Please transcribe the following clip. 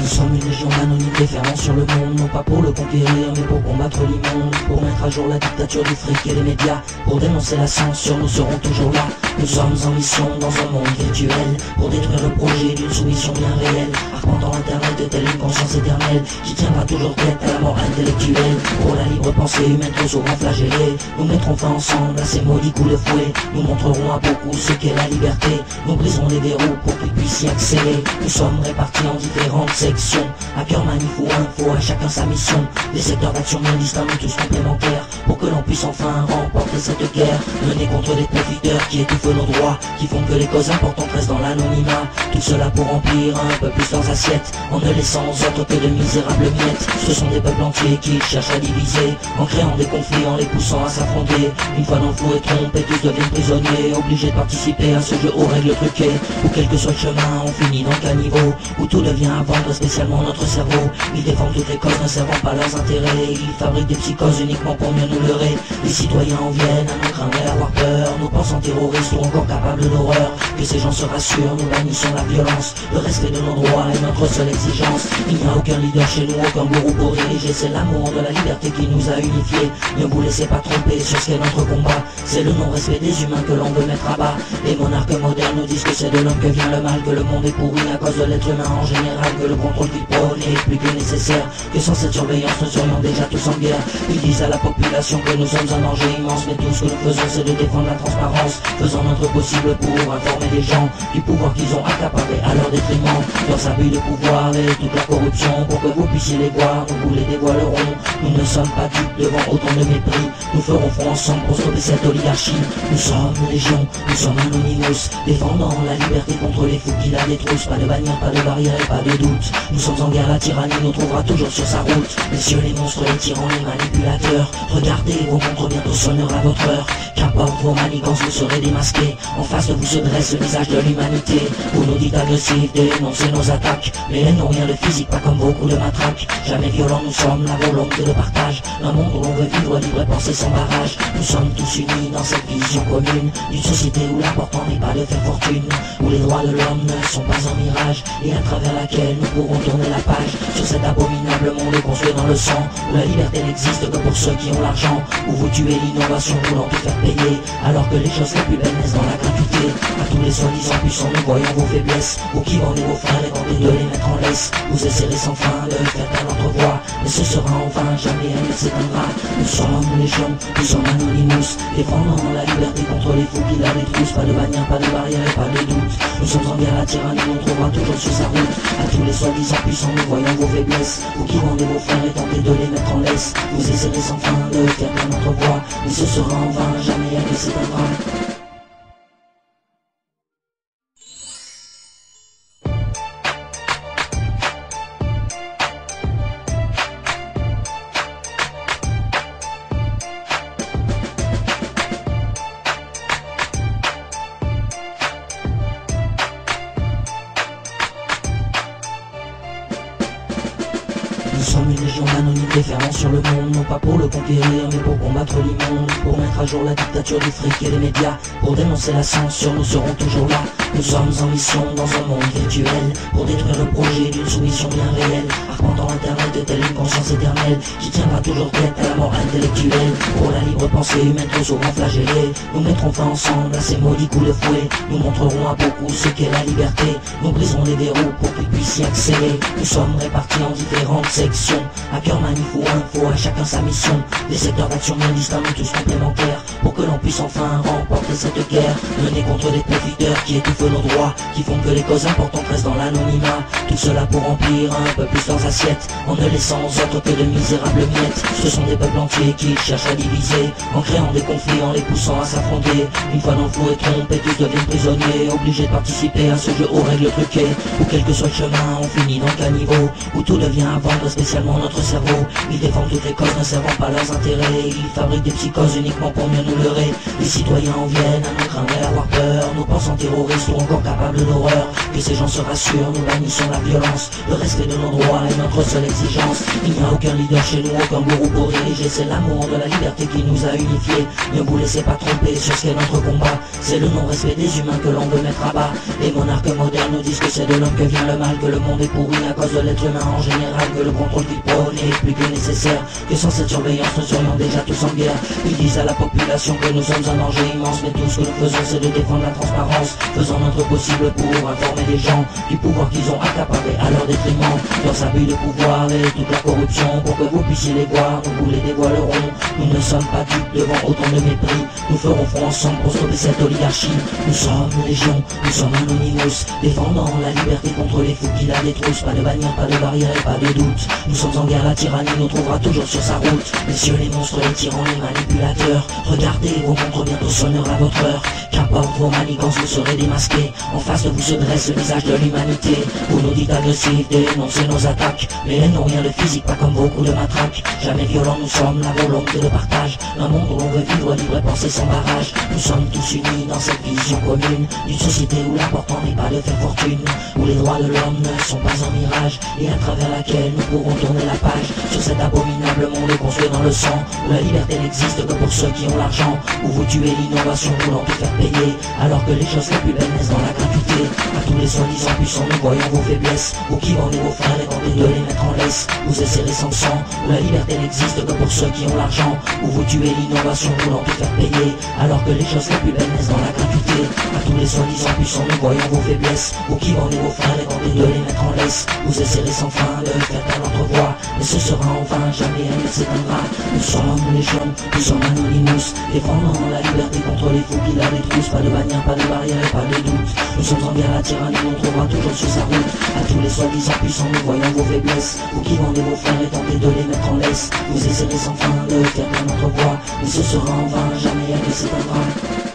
Nous sommes une légion anonyme déferlant sur le monde, non pas pour le conquérir, mais pour combattre l'immonde, pour mettre à jour la dictature du fric et des médias, pour dénoncer la censure, nous serons toujours là. Nous sommes en mission dans un monde virtuel, pour détruire le projet d'une soumission bien réelle, arpentant internet de telle une conscience éternelle, qui tiendra toujours tête à la mort intellectuelle. Pour la libre pensée humaine trop souvent flagellée, nous mettrons fin ensemble à ces maudits coups de fouet, nous montrerons à beaucoup ce qu'est la liberté, nous briserons les verrous pour qu'ils puissent y accéder. Nous sommes répartis en différentes sections, à cœur manif ou info, à chacun sa mission, des secteurs d'action bien distincts mais tous complémentaires, pour que l'on puisse enfin remporter cette guerre, menée contre des profiteurs qui étouffent nos droits, qui font que les causes importantes restent dans l'anonymat, tout cela pour remplir un peu plus leurs assiettes, en ne laissant aux autres que de misérables miettes. Ce sont des peuples entiers qui cherchent à diviser, en créant des conflits, en les poussant à s'affronter. Une fois dans le flou et trompés, tous deviennent prisonniers, obligés de participer à ce jeu aux règles truquées, où quel que soit le chemin, on finit dans le caniveau, où tout devient à vendre, spécialement notre cerveau. Ils défendent toutes les causes, ne servant pas leurs intérêts, ils fabriquent des psychoses uniquement pour mieux nous leurrer. Les citoyens en viennent à nous craindre et à avoir peur, nous pensant terroristes ou encore capables d'horreur. Que ces gens se rassurent, nous bannissons la violence, le respect de nos droits est notre seule exigence. Il n'y a aucun leader chez nous, aucun gourou pour diriger, c'est l'amour de la liberté qui nous a unifiés. Ne vous laissez pas tromper sur ce qu'est notre combat, c'est le non-respect des humains que l'on veut mettre à bas. Les monarques modernes nous disent que c'est de l'homme que vient le mal, que le monde est pourri à cause de l'être humain en général, que le contrôle qu'ils prônent est plus que nécessaire, que sans cette surveillance nous serions déjà tous en guerre. Ils disent à la population que nous sommes un danger immense, mais tout ce que nous faisons c'est de défendre la transparence, faisant notre possible pour informer les gens du pouvoir qu'ils ont accaparé à leur détriment, leurs abus de pouvoir et toute la corruption, pour que vous puissiez les voir, nous vous les dévoilerons. Nous ne sommes pas dupes devant autant de mépris, nous ferons front ensemble pour stopper cette oligarchie. Nous sommes légion, nous sommes Anonymous, défendant la liberté contre les fous qui la détroussent. Pas de bannière, pas de barrière et pas de doute, nous sommes en guerre, la tyrannie nous trouvera toujours sur sa route. Messieurs les monstres, les tyrans, les manipulateurs, regardez vos montres bientôt sonnera votre heure. Qu'importe vos manigances, vous serez démasqués, en face de vous se dresse le visage de l'humanité. Vous nous dites agressifs, dénoncez nos attaques, mais elles n'ont rien de physique, pas comme vos coups de matraque. Jamais violents, nous sommes la volonté de partage, un monde où l'on veut vivre libre et penser sans barrage. Nous sommes tous unis dans cette vision commune, d'une société où l'important n'est pas de faire fortune, où les droits de l'homme ne sont pas un mirage, et à travers laquelle nous pourrons tourner la page sur cet abominable monde construit dans le sang, où la liberté n'existe que pour ceux qui ont l'argent, où vous tuez l'innovation voulant tout faire payer, alors que les choses les plus belles naissent dans la gratuité. À tous les soi-disant puissants, nous voyons vos faiblesses, ou qui vendez vos frères et tentez de les mettre en laisse. Vous essaierez sans fin de faire taire notre voix, mais ce sera en vain, jamais elle ne s'éteindra. Nous sommes légion, nous sommes Anonymous, défendant la liberté contre les fous qui la détruisent. Pas de bannière, pas de barrière et pas de doute, nous sommes en guerre, la tyrannie nous trouvera toujours sur sa route. À tous les soi-disant puissants, nous voyons vos faiblesses, vous qui vendez vos frères et tentez de les mettre en laisse. Vous essaierez sans fin de faire taire notre voix, mais ce sera en vain, jamais elle ne s'éteindra. Nous sommes une légion anonyme déferlant sur le monde, non pas pour le conquérir, mais pour combattre l'immonde, pour mettre à jour la dictature du fric et des médias, pour dénoncer la censure, nous serons toujours là. Nous sommes en mission dans un monde virtuel, pour détruire le projet d'une soumission bien réelle, arpentant internet de telle une conscience éternelle, qui tiendra toujours tête à la mort intellectuelle. Pour la libre pensée humaine trop souvent flagellée, nous mettrons fin ensemble à ces maudits coups de fouet, nous montrerons à beaucoup ce qu'est la liberté, nous briserons les verrous pour qu'ils puissent y accéder. Nous sommes répartis en différentes sections, à cœur manif ou info, à chacun sa mission, des secteurs d'action bien distincts mais tous complémentaires, pour que l'on puisse enfin remporter cette guerre, menée contre des profiteurs qui étouffent nos droits, qui font que les causes importantes restent dans l'anonymat, tout cela pour remplir un peu plus leurs assiettes, en ne laissant aux autres que de misérables miettes. Ce sont des peuples entiers qui cherchent à diviser, en créant des conflits, en les poussant à s'affronter. Une fois dans le flou et trompés, tous deviennent prisonniers, obligés de participer à ce jeu aux règles truquées, où quel que soit le chemin, on finit dans le caniveau, où tout devient à vendre, spécialement notre cerveau. Ils défendent toutes les causes, ne servant pas leurs intérêts, ils fabriquent des psychoses uniquement pour mieux nous leurrer. Les citoyens en viennent à nous craindre et à avoir peur, nos pensants terroristes ou encore capables d'horreur. Que ces gens se rassurent, nous bannissons la violence. Le respect de nos droits est notre seule exigence. Il n'y a aucun leader chez nous, aucun gourou pour diriger. C'est l'amour de la liberté qui nous a unifiés. Ne vous laissez pas tromper sur ce qu'est notre combat. C'est le non-respect des humains que l'on veut mettre à bas. Les monarques modernes nous disent que c'est de l'homme que vient le mal, que le monde est pourri à cause de l'être humain en général, que le contrôle qu'ils prônent est plus que nécessaire, que sans cette surveillance nous serions déjà tous en guerre. Ils disent à la population que nous sommes un danger immense, mais tout ce que nous faisons c'est de défendre la transparence. Faisons notre possible pour informer les gens du pouvoir qu'ils ont accaparé à leur détriment, leurs abus de pouvoir et toute la corruption. Pour que vous puissiez les voir, nous vous les dévoilerons. Nous ne sommes pas dupes devant autant de mépris. Nous ferons front ensemble pour stopper cette oligarchie. Nous sommes légion, nous sommes Anonymous, défendant la liberté contre les fous qui la détroussent. Pas de bannière, pas de barrière et pas de doute. Nous sommes en guerre, la tyrannie nous trouvera toujours sur sa route. Messieurs les monstres, les tyrans, les manipulateurs, regardez, vos montres bientôt sonnera votre heure. Qu'importe vos manigances, vous serez démasqués. En face de vous se dresse le visage de l'humanité. Vous nous dites agressifs, dénoncez nos attaques, mais elles n'ont rien de physique, pas comme vos coups de matraque. Jamais violents, nous sommes la volonté de partage. Un monde où l'on veut vivre libre et penser sans barrage. Nous sommes tous unis dans cette vision commune d'une société où l'important n'est pas de faire fortune, où les droits de l'homme ne sont pas un mirage, et à travers laquelle nous pourrons tourner la page sur cet abominable monde construit dans le sang, où la liberté n'existe que pour ceux qui ont l'argent, où vous tuez l'innovation voulant tout faire payer, alors que les choses les plus belles naissent dans la gratuité. À tous les soi-disant puissants, nous voyons vos faiblesses, ou qui vendez vos frères et tentez de les mettre en laisse. Vous essayez sans sang, où la liberté n'existe que pour ceux qui ont l'argent, où vous tuez l'innovation voulant tout faire payer, alors que les choses les plus belles naissent dans la gratuité. À tous les soi-disant puissants, nous voyons vos faiblesses, ou qui vendez vos frères et tentez de les mettre en laisse. Vous essayerez sans fin de faire taire notre voix, mais ce sera en vain, jamais elle ne s'éteindra. Nous sommes légion, nous sommes Anonymous, défendant la liberté contre les fous qui la détruisent. Pas de bannière, pas de barrière et pas de doute. Nous sommes en guerre, la tyrannie nous trouvera toujours sur sa route. À tous les soi-disant puissants, nous voyons vos faiblesses, vous qui vendez vos frères et tentez de les mettre en laisse. Vous essayerez sans fin de faire taire notre voix, mais ce sera en vain, jamais elle ne s'éteindra.